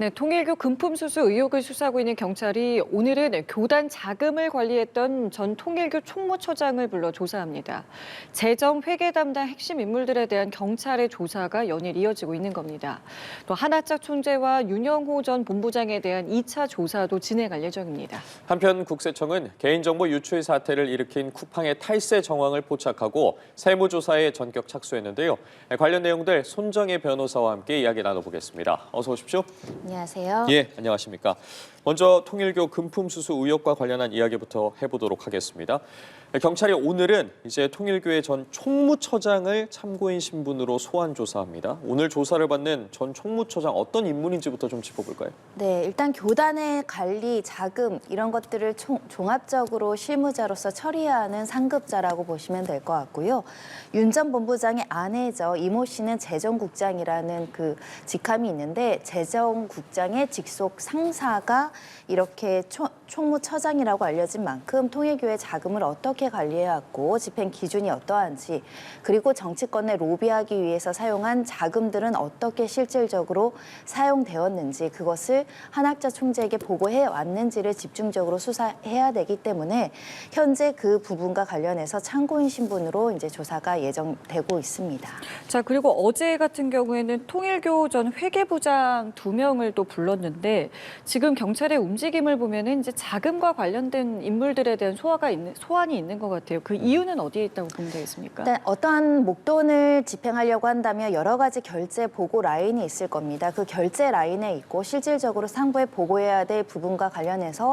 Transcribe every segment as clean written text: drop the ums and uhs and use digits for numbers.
네, 통일교 금품수수 의혹을 수사하고 있는 경찰이 오늘은 교단 자금을 관리했던 전 통일교 총무처장을 불러 조사합니다. 재정 회계 담당 핵심 인물들에 대한 경찰의 조사가 연일 이어지고 있는 겁니다. 또 한학자 총재와 윤영호 전 본부장에 대한 2차 조사도 진행할 예정입니다. 한편 국세청은 개인정보 유출 사태를 일으킨 쿠팡의 탈세 정황을 포착하고 세무조사에 전격 착수했는데요. 관련 내용들 손정혜 변호사와 함께 이야기 나눠보겠습니다. 어서 오십시오. 안녕하세요. 예, 안녕하십니까. 먼저 통일교 금품수수 의혹과 관련한 이야기부터 해보도록 하겠습니다. 경찰이 오늘은 이제 통일교의 전 총무처장을 참고인 신분으로 소환 조사합니다. 오늘 조사를 받는 전 총무처장 어떤 인물인지부터 좀 짚어볼까요? 네, 일단 교단의 관리, 자금 이런 것들을 종합적으로 실무자로서 처리하는 상급자라고 보시면 될 것 같고요. 윤 전 본부장의 아내죠. 이모 씨는 재정국장이라는 그 직함이 있는데 재정국장의 직속 상사가 이렇게 총무처장이라고 알려진 만큼 통일교의 자금을 어떻게 관리해왔고 집행 기준이 어떠한지 그리고 정치권에 로비하기 위해서 사용한 자금들은 어떻게 실질적으로 사용되었는지 그것을 한학자 총재에게 보고해 왔는지를 집중적으로 수사해야 되기 때문에 현재 그 부분과 관련해서 참고인 신분으로 이제 조사가 예정되고 있습니다. 자, 그리고 어제 같은 경우에는 통일교 전 회계부장 2명을 또 불렀는데 지금 경찰의 움직임을 보면은 이제 자금과 관련된 인물들에 대한 소환이 있는 것 같아요. 그 이유는 어디에 있다고 보면 되겠습니까? 일단 어떠한 목돈을 집행하려고 한다면 여러 가지 결제 보고 라인이 있을 겁니다. 그 결제 라인에 있고 실질적으로 상부에 보고해야 될 부분과 관련해서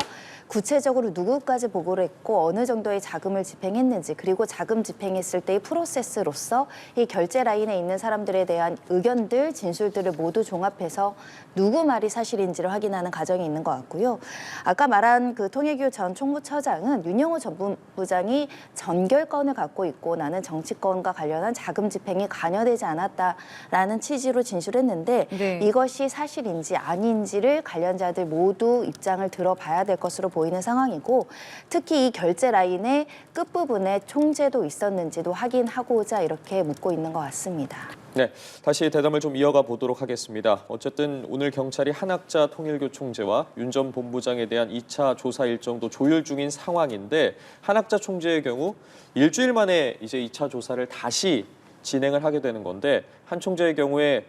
구체적으로 누구까지 보고를 했고 어느 정도의 자금을 집행했는지 그리고 자금 집행했을 때의 프로세스로서 이 결제 라인에 있는 사람들에 대한 의견들, 진술들을 모두 종합해서 누구 말이 사실인지를 확인하는 과정이 있는 것 같고요. 아까 말한 그 통일교 전 총무처장은 윤영호 전 본부장이 전결권을 갖고 있고 나는 정치권과 관련한 자금 집행에 관여되지 않았다라는 취지로 진술했는데 네. 이것이 사실인지 아닌지를 관련자들 모두 입장을 들어봐야 될 것으로 보이는 상황이고 특히 이 결제 라인의 끝부분에 총재도 있었는지도 확인하고자 이렇게 묻고 있는 것 같습니다. 네, 다시 대담을 좀 이어가 보도록 하겠습니다. 어쨌든 오늘 경찰이 한학자 통일교 총재와 윤 전 본부장에 대한 2차 조사 일정도 조율 중인 상황인데 한학자 총재의 경우 일주일 만에 이제 2차 조사를 다시 진행을 하게 되는 건데 한 총재의 경우에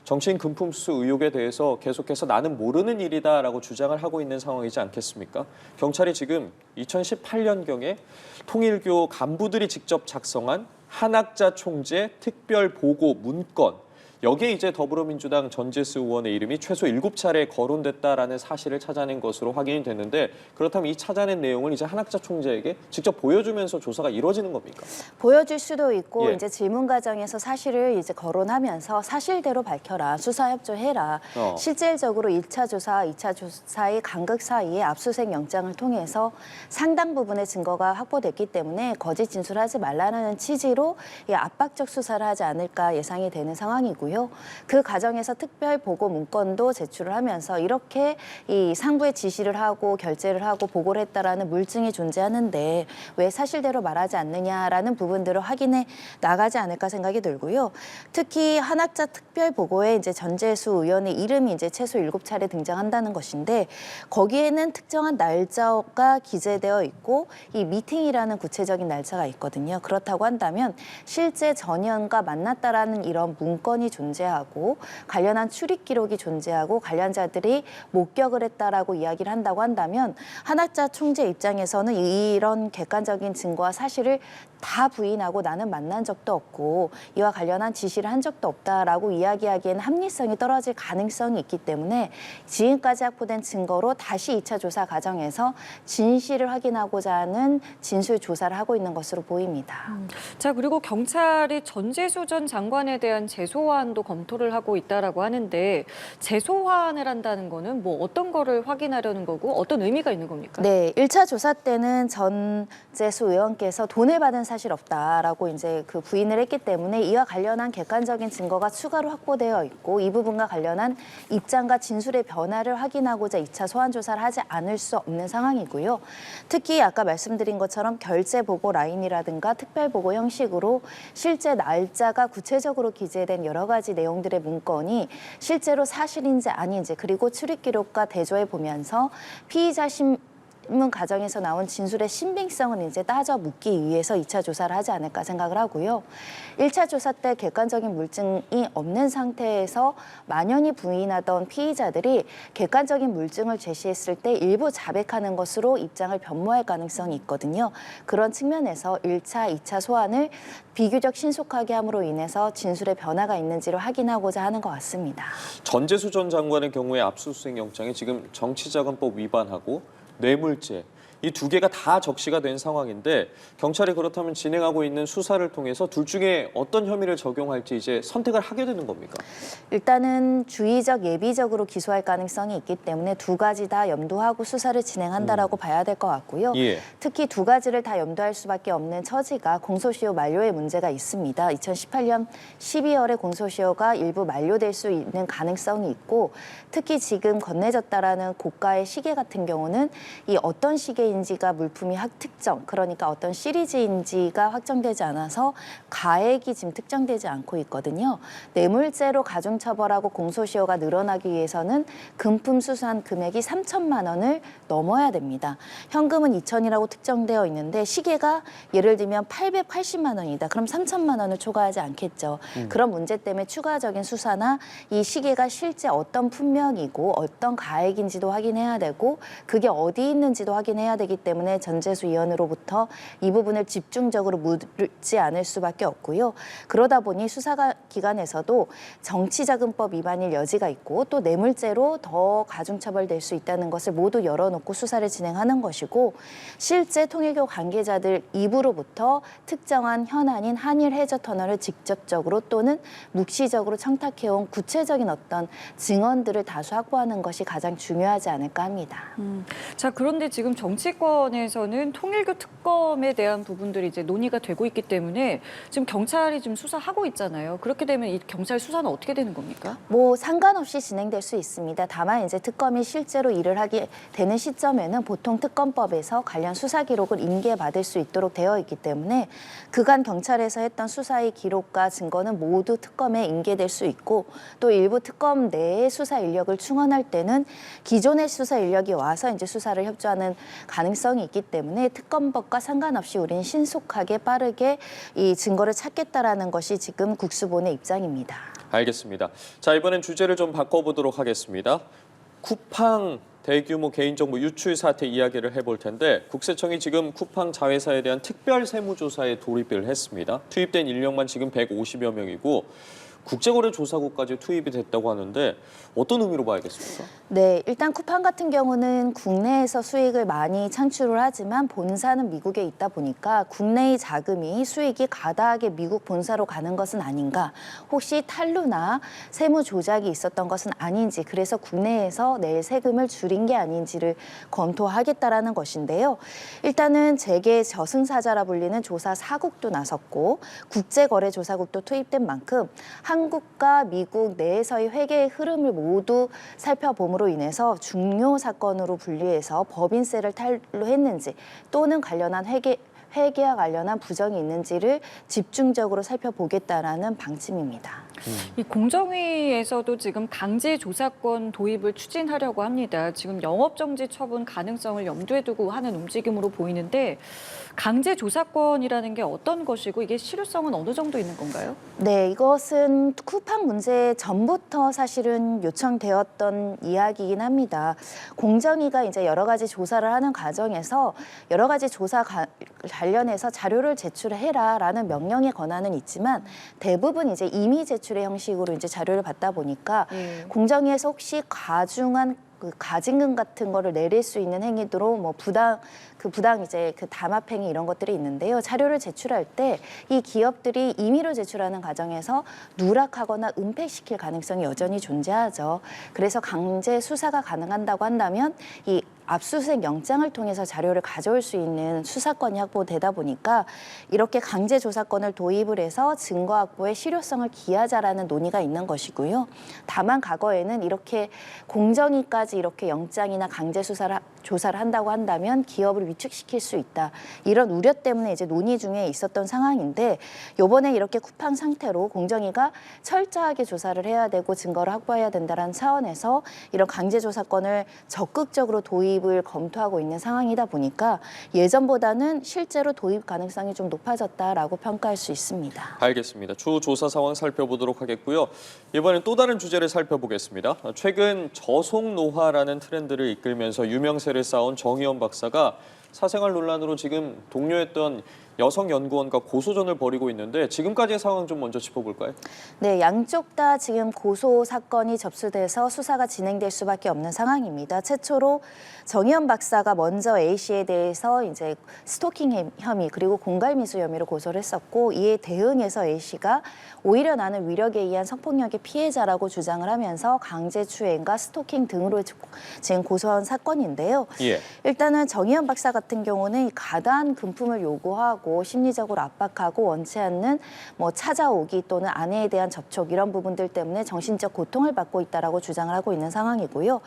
정치인 금품수수 의혹에 대해서 계속해서 나는 모르는 일이다라고 주장을 하고 있는 상황이지 않겠습니까? 경찰이 지금 2018년경에 통일교 간부들이 직접 작성한 한학자 총재 특별 보고 문건 여기에 이제 더불어민주당 전재수 의원의 이름이 최소 7차례 거론됐다라는 사실을 찾아낸 것으로 확인이 됐는데 그렇다면 이 찾아낸 내용을 이제 한학자 총재에게 직접 보여주면서 조사가 이루어지는 겁니까? 보여줄 수도 있고 예. 이제 질문 과정에서 사실을 이제 거론하면서 사실대로 밝혀라, 수사 협조해라. 실질적으로 1차 조사와 2차 조사의 간극 사이에 압수수색 영장을 통해서 상당 부분의 증거가 확보됐기 때문에 거짓 진술하지 말라는 취지로 압박적 수사를 하지 않을까 예상이 되는 상황이고요. 그 과정에서 특별 보고 문건도 제출을 하면서 이렇게 이 상부에 지시를 하고 결재를 하고 보고를 했다라는 물증이 존재하는데 왜 사실대로 말하지 않느냐라는 부분들을 확인해 나가지 않을까 생각이 들고요. 특히 한학자 특별 보고에 이제 전재수 의원의 이름이 이제 최소 7차례 등장한다는 것인데 거기에는 특정한 날짜가 기재되어 있고 이 미팅이라는 구체적인 날짜가 있거든요. 그렇다고 한다면 실제 전현과 만났다라는 이런 문건이 존재하고 관련한 출입 기록이 존재하고 관련자들이 목격을 했다라고 이야기를 한다고 한다면 한학자 총재 입장에서는 이런 객관적인 증거와 사실을 다 부인하고 나는 만난 적도 없고 이와 관련한 지시를 한 적도 없다라고 이야기하기에는 합리성이 떨어질 가능성이 있기 때문에 지금까지 확보된 증거로 다시 2차 조사 과정에서 진실을 확인하고자 하는 진술 조사를 하고 있는 것으로 보입니다. 자, 그리고 경찰이 전재수 전 장관에 대한 재소환도 검토를 하고 있다라고 하는데 재소환을 한다는 거는 뭐 어떤 거를 확인하려는 거고 어떤 의미가 있는 겁니까? 네, 1차 조사 때는 전재수 의원께서 돈을 받은 사실 없다라고 이제 그 부인을 했기 때문에 이와 관련한 객관적인 증거가 추가로 확보되어 있고 이 부분과 관련한 입장과 진술의 변화를 확인하고자 2차 소환 조사를 하지 않을 수 없는 상황이고요. 특히 아까 말씀드린 것처럼 결재 보고 라인이라든가 특별 보고 형식으로 실제 날짜가 구체적으로 기재된 여러 가지 가지 내용들의 문건이 실제로 사실인지 아닌지 그리고 출입 기록과 대조해 보면서 피의자 신문 과정에서 나온 진술의 신빙성을 이제 따져 묻기 위해서 2차 조사를 하지 않을까 생각을 하고요. 1차 조사 때 객관적인 물증이 없는 상태에서 만연히 부인하던 피의자들이 객관적인 물증을 제시했을 때 일부 자백하는 것으로 입장을 변모할 가능성이 있거든요. 그런 측면에서 1차, 2차 소환을 비교적 신속하게 함으로 인해서 진술의 변화가 있는지를 확인하고자 하는 것 같습니다. 전재수 전 장관의 경우에 압수수색 영장에 지금 정치자금법 위반하고 뇌물죄 이 두 개가 다 적시가 된 상황인데 경찰이 그렇다면 진행하고 있는 수사를 통해서 둘 중에 어떤 혐의를 적용할지 이제 선택을 하게 되는 겁니까? 일단은 주의적, 예비적으로 기소할 가능성이 있기 때문에 두 가지 다 염두하고 수사를 진행한다라고 봐야 될 것 같고요. 예. 특히 두 가지를 다 염두할 수밖에 없는 처지가 공소시효 만료의 문제가 있습니다. 2018년 12월에 공소시효가 일부 만료될 수 있는 가능성이 있고 특히 지금 건네졌다라는 고가의 시계 같은 경우는 이 어떤 시계인지가 물품이 특정, 그러니까 어떤 시리즈인지가 확정되지 않아서 가액이 지금 특정되지 않고 있거든요. 뇌물죄로 가중처벌하고 공소시효가 늘어나기 위해서는 금품 수수한 금액이 3천만 원을 넘어야 됩니다. 현금은 2천이라고 특정되어 있는데 시계가 예를 들면 880만 원이다. 그럼 3천만 원을 초과하지 않겠죠. 그런 문제 때문에 추가적인 수사나 이 시계가 실제 어떤 품명이고 어떤 가액인지도 확인해야 되고 그게 어디 있는지도 확인해야 되기 때문에 전재수 위원으로부터 이 부분을 집중적으로 묻지 않을 수밖에 없고요. 그러다 보니 수사기관에서도 정치자금법 위반일 여지가 있고 또 뇌물죄로 더 가중처벌될 수 있다는 것을 모두 열어놓고 수사를 진행하는 것이고 실제 통일교 관계자들 입으로부터 특정한 현안인 한일 해저터널을 직접적으로 또는 묵시적으로 청탁해온 구체적인 어떤 증언들을 다수 확보하는 것이 가장 중요하지 않을까 합니다. 자, 그런데 지금 정치권에서는 통일교 특검에 대한 부분들이 이제 논의가 되고 있기 때문에 지금 경찰이 지금 수사하고 있잖아요. 그렇게 되면 이 경찰 수사는 어떻게 되는 겁니까? 뭐 상관없이 진행될 수 있습니다. 다만 이제 특검이 실제로 일을 하게 되는 시점에는 보통 특검법에서 관련 수사 기록을 인계받을 수 있도록 되어 있기 때문에 그간 경찰에서 했던 수사의 기록과 증거는 모두 특검에 인계될 수 있고 또 일부 특검 내의 수사 인력을 충원할 때는 기존의 수사 인력이 와서 이제 수사를 협조하는 가능성이 있기 때문에 특검법과 상관없이 우리는 신속하게 빠르게 이 증거를 찾겠다라는 것이 지금 국수본의 입장입니다. 알겠습니다. 자, 이번엔 주제를 좀 바꿔보도록 하겠습니다. 쿠팡 대규모 개인정보 유출 사태 이야기를 해볼 텐데 국세청이 지금 쿠팡 자회사에 대한 특별 세무조사에 돌입을 했습니다. 투입된 인력만 지금 150여 명이고 국제거래조사국까지 투입이 됐다고 하는데 어떤 의미로 봐야겠습니까? 네, 일단 쿠팡 같은 경우는 국내에서 수익을 많이 창출을 하지만 본사는 미국에 있다 보니까 국내의 자금이 수익이 가다하게 미국 본사로 가는 것은 아닌가, 혹시 탈루나 세무 조작이 있었던 것은 아닌지, 그래서 국내에서 낼 세금을 줄인 게 아닌지를 검토하겠다라는 것인데요. 일단은 재계 저승사자라 불리는 조사 사국도 나섰고 국제거래조사국도 투입된 만큼 한국과 미국 내에서의 회계의 흐름을 모두 살펴봄으로 인해서 중요 사건으로 분류해서 법인세를 탈루했는지 또는 관련한 회계와 관련한 부정이 있는지를 집중적으로 살펴보겠다라는 방침입니다. 이 공정위에서도 지금 강제 조사권 도입을 추진하려고 합니다. 지금 영업정지 처분 가능성을 염두에 두고 하는 움직임으로 보이는데 강제 조사권이라는 게 어떤 것이고 이게 실효성은 어느 정도 있는 건가요? 네, 이것은 쿠팡 문제 전부터 사실은 요청되었던 이야기이긴 합니다. 공정위가 이제 여러 가지 조사를 하는 과정에서 여러 가지 조사 관련해서 자료를 제출해라라는 명령의 권한은 있지만 대부분 이제 임의 제출의 형식으로 이제 자료를 받다 보니까 공정위에서 혹시 과중한 그 가징금 같은 거를 내릴 수 있는 행위로 뭐 부당 이제 그 담합행위 이런 것들이 있는데요. 자료를 제출할 때 이 기업들이 임의로 제출하는 과정에서 누락하거나 은폐시킬 가능성이 여전히 존재하죠. 그래서 강제 수사가 가능한다고 한다면 이 압수수색 영장을 통해서 자료를 가져올 수 있는 수사권이 확보되다 보니까 이렇게 강제 조사권을 도입을 해서 증거 확보의 실효성을 기하자라는 논의가 있는 것이고요. 다만 과거에는 이렇게 공정위까지 까지 이렇게 영장이나 강제 조사를 한다고 한다면 기업을 위축시킬 수 있다. 이런 우려 때문에 이제 논의 중에 있었던 상황인데 이번에 이렇게 쿠팡 상태로 공정위가 철저하게 조사를 해야 되고 증거를 확보해야 된다는 차원에서 이런 강제 조사권을 적극적으로 도입을 검토하고 있는 상황이다 보니까 예전보다는 실제로 도입 가능성이 좀 높아졌다라고 평가할 수 있습니다. 알겠습니다. 추후 조사 상황 살펴보도록 하겠고요. 이번엔 또 다른 주제를 살펴보겠습니다. 최근 저속 노화라는 트렌드를 이끌면서 유명세를 쌓은 정의원 박사가 사생활 논란으로 지금 동료였던 여성 연구원과 고소전을 벌이고 있는데 지금까지의 상황 좀 먼저 짚어볼까요? 네, 양쪽 다 지금 고소 사건이 접수돼서 수사가 진행될 수밖에 없는 상황입니다. 최초로 정의연 박사가 먼저 A 씨에 대해서 이제 스토킹 혐의 그리고 공갈미수 혐의로 고소를 했었고 이에 대응해서 A 씨가 오히려 나는 위력에 의한 성폭력의 피해자라고 주장을 하면서 강제추행과 스토킹 등으로 지금 고소한 사건인데요. 예. 일단은 정의연 박사 같은 경우는 가다한 금품을 요구하고 심리적으로 압박하고 원치 않는 뭐 찾아오기 또는 아내에 대한 접촉 이런 부분들 때문에 정신적 고통을 받고 있다라고 주장을 하고 있는 상황이고요.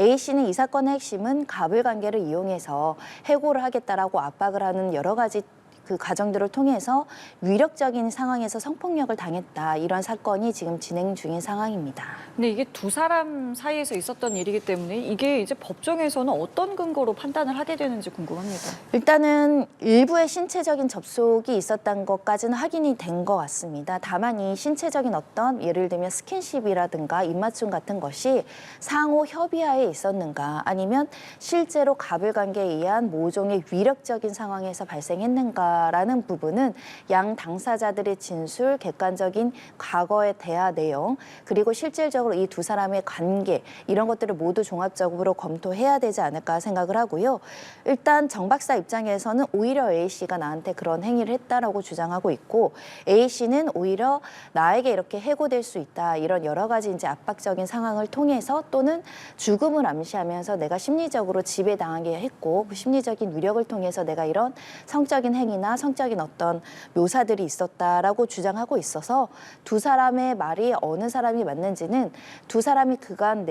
A 씨는 이 사건의 핵심은 갑을 관계를 이용해서 해고를 하겠다라고 압박을 하는 여러 가지 그 과정들을 통해서 위력적인 상황에서 성폭력을 당했다. 이런 사건이 지금 진행 중인 상황입니다. 근데 이게 두 사람 사이에서 있었던 일이기 때문에 이게 이제 법정에서는 어떤 근거로 판단을 하게 되는지 궁금합니다. 일단은 일부의 신체적인 접촉이 있었던 것까지는 확인이 된 것 같습니다. 다만 이 신체적인 어떤 예를 들면 스킨십이라든가 입맞춤 같은 것이 상호 협의하에 있었는가 아니면 실제로 갑을 관계에 의한 모종의 위력적인 상황에서 발생했는가 라는 부분은 양 당사자들의 진술, 객관적인 과거의 대화 내용, 그리고 실질적으로 이 두 사람의 관계 이런 것들을 모두 종합적으로 검토해야 되지 않을까 생각을 하고요. 일단 정 박사 입장에서는 오히려 A 씨가 나한테 그런 행위를 했다라고 주장하고 있고 A 씨는 오히려 나에게 이렇게 해고될 수 있다 이런 여러 가지 이제 압박적인 상황을 통해서 또는 죽음을 암시하면서 내가 심리적으로 지배당하게 했고 그 심리적인 위력을 통해서 내가 이런 성적인 행위나 성적인 어떤 묘사들이 있었다라고 주장하고 있어서 두 사람의 말이 어느 사람이 맞는지는 두 사람이 그간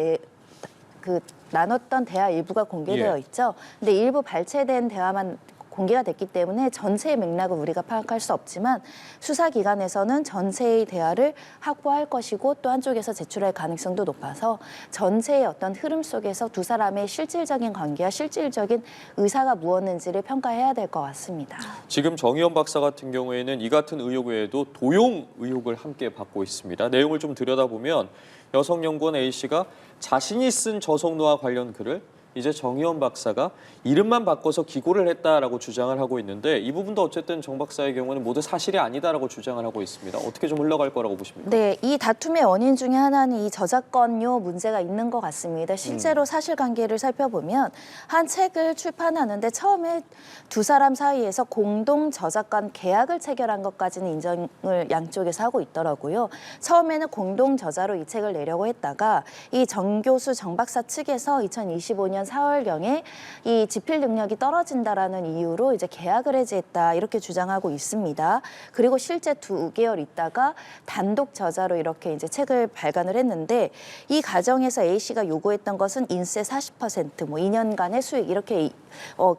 나눴던 대화 일부가 공개되어 있죠. 근데 일부 발췌된 대화만 공개가 됐기 때문에 전체의 맥락을 우리가 파악할 수 없지만 수사기관에서는 전체의 대화를 확보할 것이고 또 한쪽에서 제출할 가능성도 높아서 전체의 어떤 흐름 속에서 두 사람의 실질적인 관계와 실질적인 의사가 무엇인지를 평가해야 될 것 같습니다. 지금 정의연 박사 같은 경우에는 이 같은 의혹 외에도 도용 의혹을 함께 받고 있습니다. 내용을 좀 들여다보면 여성 연구원 A 씨가 자신이 쓴 저속노화 관련 글을 이제 정의연 박사가 이름만 바꿔서 기고를 했다라고 주장을 하고 있는데 이 부분도 어쨌든 정 박사의 경우는 모두 사실이 아니다라고 주장을 하고 있습니다. 어떻게 좀 흘러갈 거라고 보십니까? 네, 이 다툼의 원인 중에 하나는 이 저작권료 문제가 있는 것 같습니다. 실제로 사실관계를 살펴보면 한 책을 출판하는데 처음에 두 사람 사이에서 공동 저작권 계약을 체결한 것까지는 인정을 양쪽에서 하고 있더라고요. 처음에는 공동 저자로 이 책을 내려고 했다가 이 정 교수, 정 박사 측에서 2025년 4월경에 이 집필 능력이 떨어진다라는 이유로 이제 계약을 해지했다 이렇게 주장하고 있습니다. 그리고 실제 2개월 있다가 단독 저자로 이렇게 이제 책을 발간을 했는데 이 과정에서 A 씨가 요구했던 것은 인세 40% 뭐 2년간의 수익 이렇게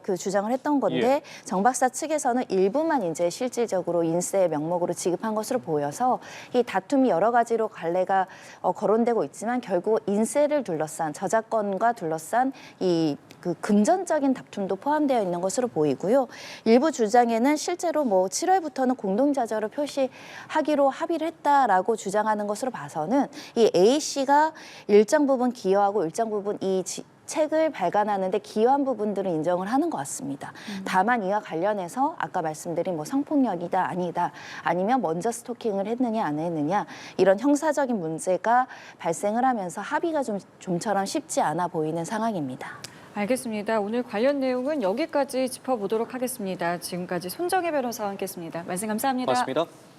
그 주장을 했던 건데 정 박사 측에서는 일부만 이제 실질적으로 인세 명목으로 지급한 것으로 보여서 이 다툼이 여러 가지로 갈래가 거론되고 있지만 결국 인세를 둘러싼 저작권과 둘러싼 이 그 금전적인 다툼도 포함되어 있는 것으로 보이고요. 일부 주장에는 실제로 뭐 7월부터는 공동자료로 표시하기로 합의를 했다라고 주장하는 것으로 봐서는 이 A 씨가 일정 부분 기여하고 일정 부분 이 책을 발간하는데 기여한 부분들은 인정을 하는 것 같습니다. 다만 이와 관련해서 아까 말씀드린 뭐 성폭력이다 아니다 아니면 먼저 스토킹을 했느냐 안 했느냐 이런 형사적인 문제가 발생을 하면서 합의가 좀처럼 쉽지 않아 보이는 상황입니다. 알겠습니다. 오늘 관련 내용은 여기까지 짚어보도록 하겠습니다. 지금까지 손정혜 변호사와 함께했습니다. 말씀 감사합니다. 고맙습니다.